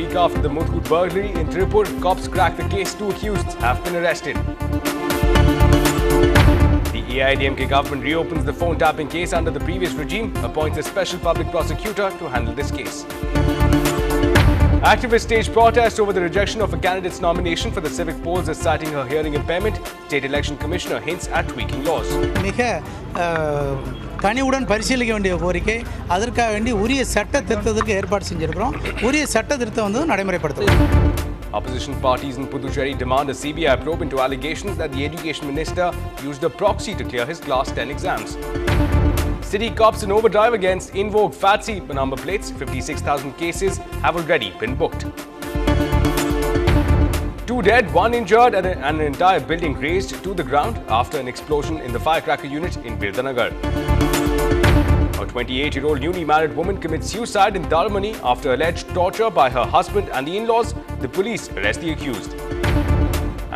week after the Muthoot burglary in Tirupur, cops cracked the case. 2 accused have been arrested. The AIDMK government reopens the phone tapping case under the previous regime, appoints a special public prosecutor to handle this case. Activists staged protest over the rejection of a candidate's nomination for the civic polls as citing her hearing impairment. State Election Commissioner hints at tweaking laws. கனிவுடன் பரிசீலிக்க வேண்டிய கோரிக்கை அதற்காக வேண்டி உரிய சட்ட திருத்தத்திற்கு ஏற்பாடு செஞ்சிருக்கிறோம் உரிய சட்ட திருத்தம் வந்து நடைமுறைப்படுத்துவோம். Opposition parties in Puducherry demand a CBI probe into allegations that the education minister used a proxy to clear his class 10 exams. City cops in overdrive against in vogue FATSI number plates. 56,000 cases have already been booked. 2 dead, 1 injured and an entire building razed to the ground after an explosion in the firecracker unit in Birdanagar. A 28-year-old newly married woman commits suicide in Dalmani after alleged torture by her husband and the in-laws. The police arrest the accused.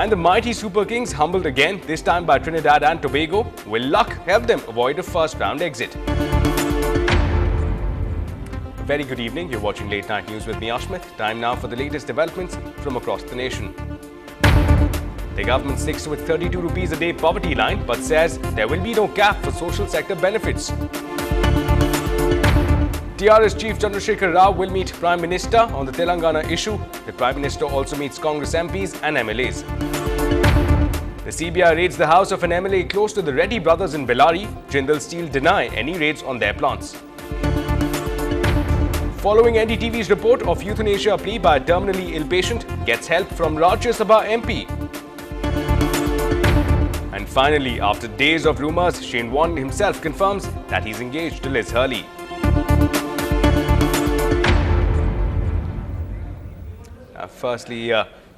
And the mighty Super Kings humbled again, this time by Trinidad and Tobago. Will luck help them avoid a first-round exit? Very good evening. You're watching Late Night News with me, Ashmit. Time now for the latest developments from across the nation. The government sticks with 32 rupees a day poverty line but says there will be no cap for social sector benefits. TRS Chief Chandrasekhar Rao will meet Prime Minister on the Telangana issue. The Prime Minister also meets Congress MPs and MLAs. The CBI raids the house of an MLA close to the Reddy brothers in Bellary. Jindal Steel deny any raids on their plants. Following NDTV's report of euthanasia plea by a terminally ill patient, gets help from Rajya Sabha MP. And finally, after days of rumours, Shane Warne himself confirms that he's engaged to Liz Hurley. Firstly,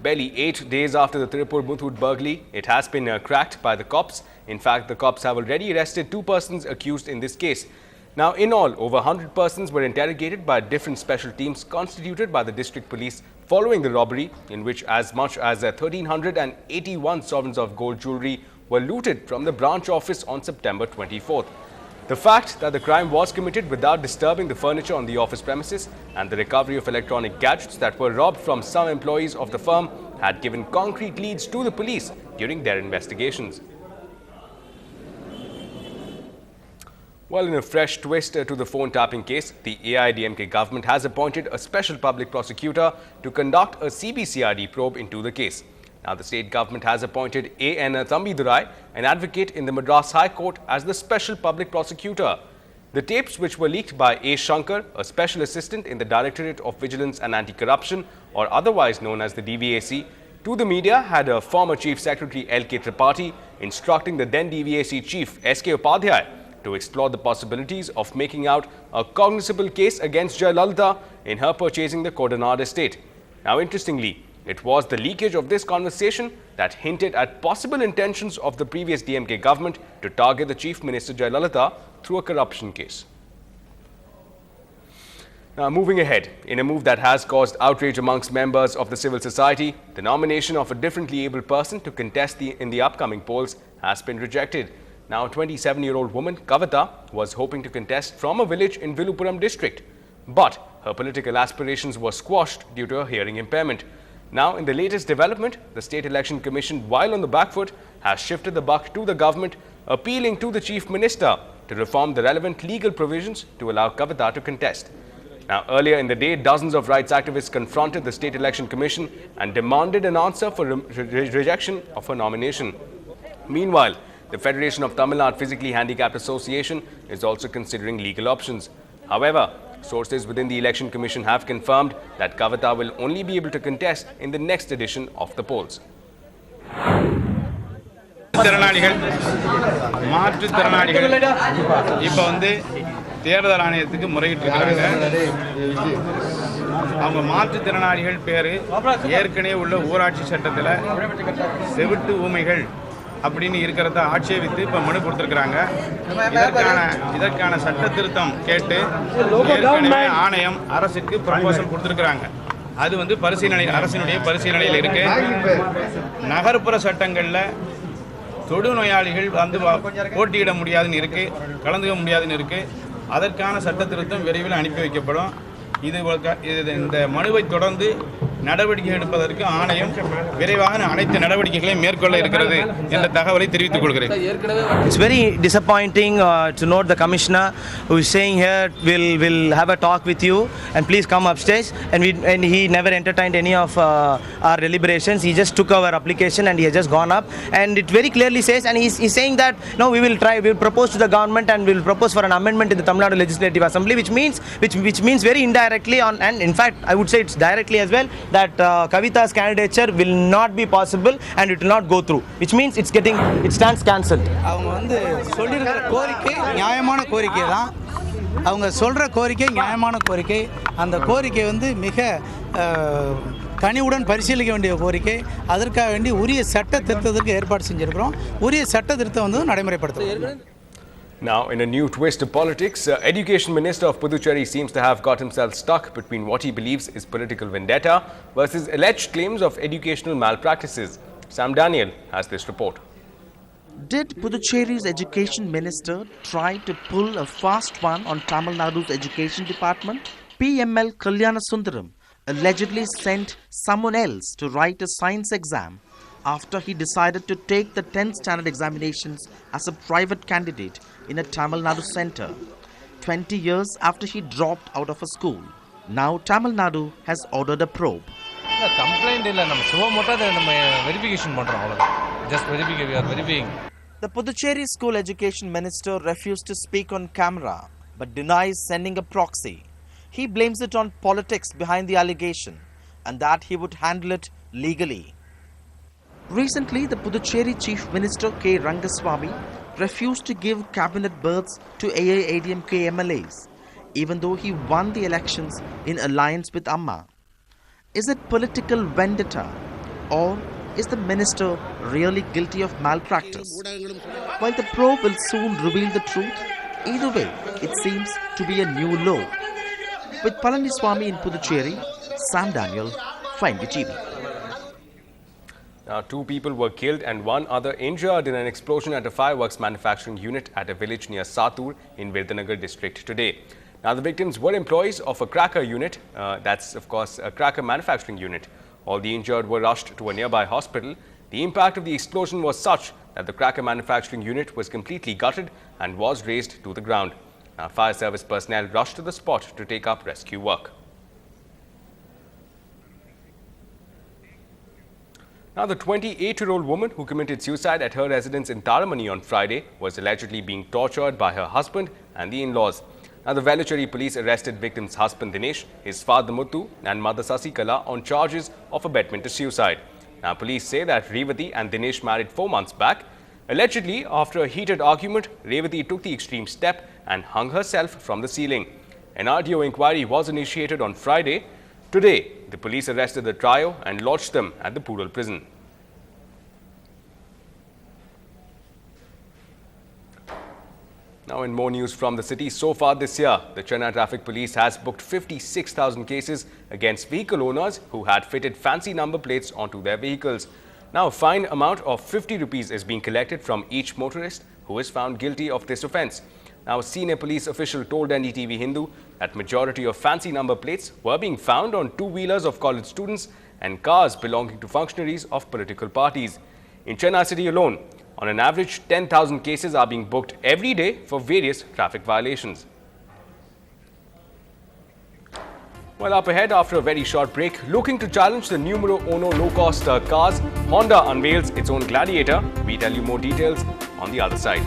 barely 8 days after the Tirupur Muthoot burglary, it has been cracked by the cops. In fact, the cops have already arrested 2 persons accused in this case. Now, in all, over 100 persons were interrogated by different special teams constituted by the district police following the robbery, in which as much as 1,381 sovereigns of gold jewellery were looted from the branch office on September 24th. The fact that the crime was committed without disturbing the furniture on the office premises and the recovery of electronic gadgets that were robbed from some employees of the firm had given concrete leads to the police during their investigations. Well, in a fresh twist to the phone tapping case, the AIDMK government has appointed a special public prosecutor to conduct a CBCID probe into the case. Now, the state government has appointed A.N. Thambidurai, an advocate in the Madras High Court, as the special public prosecutor. The tapes, which were leaked by A. Shankar, a special assistant in the Directorate of Vigilance and Anti-Corruption, or otherwise known as the DVAC, to the media, had a former Chief Secretary L.K. Tripathi instructing the then DVAC Chief S.K. Upadhyay to explore the possibilities of making out a cognizable case against Jayalalitha in her purchasing the Kodanad estate. Now, interestingly, it was the leakage of this conversation that hinted at possible intentions of the previous DMK government to target the Chief Minister Jayalalitha through a corruption case. Now, moving ahead, in a move that has caused outrage amongst members of the civil society, the nomination of a differently abled person to contest in the upcoming polls has been rejected. Now, a 27-year-old woman, Kavita, was hoping to contest from a village in Vilupuram district, but her political aspirations were squashed due to a hearing impairment. Now, in the latest development, the State Election Commission, while on the back foot, has shifted the buck to the government, appealing to the Chief Minister to reform the relevant legal provisions to allow Kavita to contest. Now, earlier in the day, dozens of rights activists confronted the State Election Commission and demanded an answer for rejection of her nomination. Meanwhile, the Federation of Tamil Nadu Physically Handicapped Association is also considering legal options. However, sources within the Election Commission have confirmed that Kavita will only be able to contest in the next edition of the polls. தேர்தல் ஆணையத்துக்கு முறையிட்டிருக்காங்க. அவங்க மாற்றுத்திறனாளிகள் பேர் ஏற்கனவே உள்ள ஊராட்சி சட்டத்தில் செவிட்டு ஊமைகள் அப்படின்னு இருக்கிறத ஆட்சேபித்து இப்போ மனு கொடுத்துருக்குறாங்க. இதற்கான சட்ட திருத்தம் கேட்டு ஏற்கனவே ஆணையம் அரசுக்கு ப்ரப்போசல் கொடுத்துருக்குறாங்க. அது அரசினுடைய பரிசீலனையில் இருக்கு. நகர்ப்புற சட்டங்களில் தொடுநோயாளிகள் போட்டியிட முடியாதுன்னு இருக்கு, கலந்துக்க முடியாதுன்னு இருக்கு. அதற்கான சட்ட திருத்தம் விரைவில் அனுப்பி வைக்கப்படும். இந்த மனுவை தொடர்ந்து நடவடிக்கை எடுப்பதற்கு ஆணையம் விரைவான அனைத்து நடவடிக்கைகளையும் மேற்கொள்ள இருக்கிறது என்ற தகவலை தெரிவித்துக் கொள்கிறேன். It's very disappointing to note the commissioner who is saying here will have a talk with you and please come upstairs, and he never entertained any of our deliberations. He just took our application and he has just gone up, and it very clearly says, and he's saying that no, we will propose to the government and we will propose for an amendment in the Tamil Nadu Legislative Assembly, which means very indirectly on, and in fact I would say it's directly as well, that Kavita's candidature will not be possible and it will not go through, which means it stands cancelled. அவங்க வந்து சொல்லியிருக்கிற கோரிக்கை நியாயமான கோரிக்கை தான். அவங்க சொல்கிற கோரிக்கை நியாயமான கோரிக்கை. அந்த கோரிக்கை வந்து மிக கனிவுடன் பரிசீலிக்க வேண்டிய கோரிக்கை. அதற்காக வேண்டி உரிய சட்ட திருத்தத்திற்கு ஏற்பாடு செஞ்சுருக்கிறோம். உரிய சட்ட திருத்தம் வந்து நடைமுறைப்படுத்துகிறோம். Now, in a new twist of politics, Education Minister of Puducherry seems to have got himself stuck between what he believes is political vendetta versus alleged claims of educational malpractices. Sam Daniel has this report. Did Puducherry's Education Minister try to pull a fast one on Tamil Nadu's Education Department? PML Kalyanasundaram allegedly sent someone else to write a science exam after he decided to take the 10th standard examinations as a private candidate in a Tamil Nadu center, 20 years after he dropped out of a school. Now Tamil Nadu has ordered a probe. Complaint illa nam show motta nam verification பண்றோம் அவ்வளவுதான். Just verifying, we are verifying. The Puducherry School Education Minister refused to speak on camera but denies sending a proxy. He blames it on politics behind the allegation and that he would handle it legally. Recently, the Puducherry Chief Minister K. Rangaswamy refused to give cabinet berths to AIADMK MLAs, even though he won the elections in alliance with Amma. Is it political vendetta, or is the minister really guilty of malpractice? While the probe will soon reveal the truth, either way, it seems to be a new low. With Palaniswamy in Puducherry, Sam Daniel, Fine TV. Now, 2 people were killed and 1 other injured in an explosion at a fireworks manufacturing unit at a village near Satur in Virudhunagar district today. Now, the victims were employees of a cracker unit. That's, of course, a cracker manufacturing unit. All the injured were rushed to a nearby hospital. The impact of the explosion was such that the cracker manufacturing unit was completely gutted and was razed to the ground. Now, fire service personnel rushed to the spot to take up rescue work. Now, the 28-year-old woman who committed suicide at her residence in Taramani on Friday was allegedly being tortured by her husband and the in-laws. Now, the Velachery police arrested victim's husband Dinesh, his father Muthu and mother Sasikala on charges of abetment to suicide. Now, police say that Revati and Dinesh married 4 months back. Allegedly, after a heated argument, Revati took the extreme step and hung herself from the ceiling. An RDO inquiry was initiated on Friday. Today, the police arrested the trio and lodged them at the Pooral prison. Now, in more news from the city, so far this year, the Chennai Traffic Police has booked 56,000 cases against vehicle owners who had fitted fancy number plates onto their vehicles. Now, a fine amount of 50 rupees is being collected from each motorist who is found guilty of this offence. Now, a senior police official told NDTV Hindu that majority of fancy number plates were being found on 2-wheelers of college students and cars belonging to functionaries of political parties. In Chennai city alone, on an average, 10,000 cases are being booked every day for various traffic violations. Well, up ahead, after a very short break, looking to challenge the numero uno low-cost cars, Honda unveils its own Gladiator. We tell you more details on the other side.